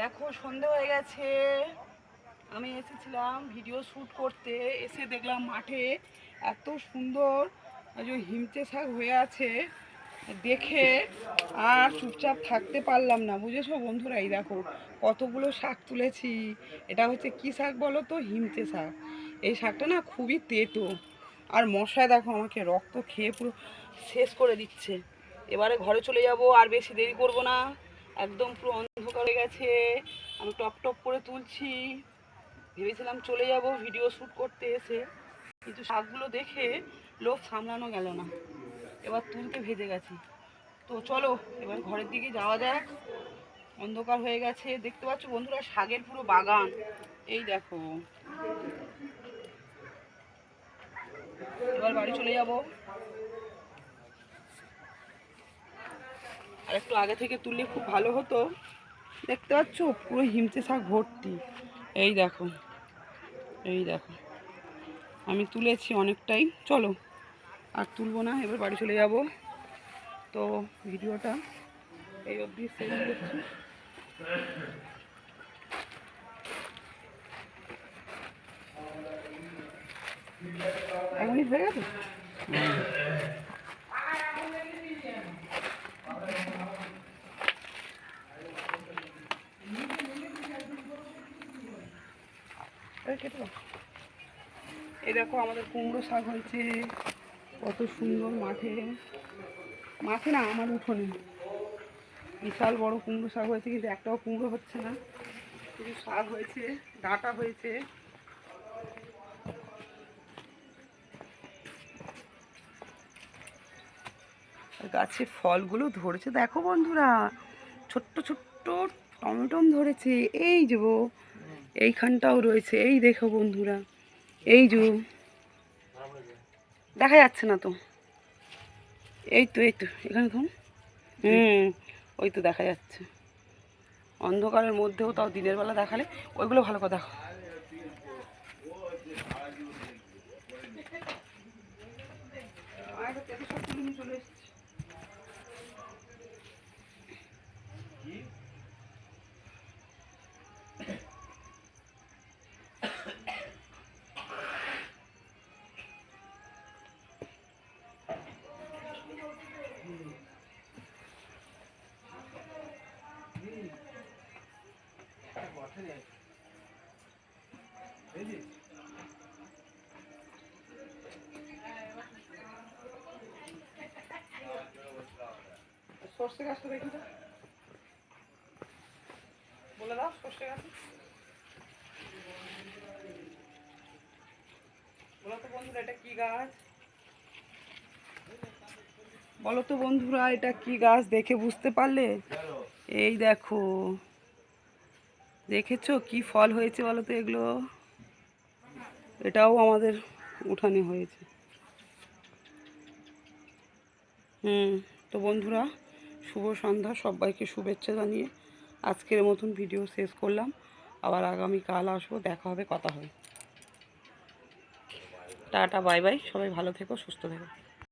দেখো সন্ধে হয়ে গেছে, আমি এসেছিলাম ভিডিও শ্যুট করতে, এসে দেখলাম মাঠে এত সুন্দর যে হিমচে শাক হয়ে আছে, দেখে আর চুপচাপ থাকতে পারলাম না, বুঝেছো বন্ধুরা। এই দেখো কতগুলো শাক তুলেছি। এটা হচ্ছে কি শাক বলো তো? হিমচে শাক। এই শাকটা না খুবই তেতো, আর মশায় দেখো আমাকে রক্ত খেয়ে পুরো শেষ করে দিচ্ছে। এবারে ঘরে চলে যাব, আর বেশি দেরি করব না। একদম পুরো অন্ধকার হয়ে গেছে, আমি টপ টপ করে তুলছি। ভেবেছিলাম চলে যাব ভিডিও শ্যুট করতে, এসে কিন্তু শাকগুলো দেখে লোভ সামলানো গেল না, এবার তুলতে ভেজে গেছি। তো চলো এবার ঘরের দিকে যাওয়া যাক, অন্ধকার হয়ে গেছে। দেখতে পাচ্ছ বন্ধুরা শাকের পুরো বাগান, এই দেখো। এবার বাড়ি চলে যাব, আর একটু আগে থেকে তুললে খুব ভালো হতো। দেখতে পাচ্ছ পুরো হিমচে শাক ভর্তি, এই দেখো, এই দেখো। আমি তুলেছি অনেকটাই, চলো আর তুলবো না, এবার বাড়ি চলে যাব। তো ভিডিওটা এই অবধি শেষ করছি। এক মিনিট হয়ে গেছে। এই দেখো আমাদের কুমড়ো শাক হয়েছে, কত সুন্দর। মাঠে, মাঠে না আমার উঠোনে বিশাল বড় কুমড়ো শাক হয়েছে, কিন্তু একটাও কুমড়ো হচ্ছে না, শুধু শাক হয়েছে, ডাঁটা হয়েছে। গাছে ফলগুলো ধরেছে দেখো বন্ধুরা, ছোট্ট ছোট্ট টমেটম ধরেছে। এই যে এইখানটাও রয়েছে, এই দেখো বন্ধুরা, এই যে দেখা যাচ্ছে না তো, এই তো এখানে তো, ওই তো দেখা যাচ্ছে অন্ধকারের মধ্যেও, তাও দিনের বেলা দেখালে ওইগুলো ভালো করে দেখো। চলে এসেছি। সর্ষে গাছটা দেখি তো, বলে দাও সর্ষে গাছ বলো তো বন্ধুরা, এটা কি গাছ? বলো তো বন্ধুরা এটা কি গাছ, দেখে বুঝতে পারলে? এই দেখো, দেখেছো কি ফল হয়েছে বলো তো এগুলো? এটাও আমাদের উঠানে হয়েছে। তো বন্ধুরা, শুভ সন্ধ্যা, সবাইকে শুভেচ্ছা জানিয়ে আজকের মতন ভিডিও শেষ করলাম। আবার আগামীকাল আসবো, দেখা হবে, কথা হবে। টাটা বাই বাই, সবাই ভালো থেকো, সুস্থ থেকো।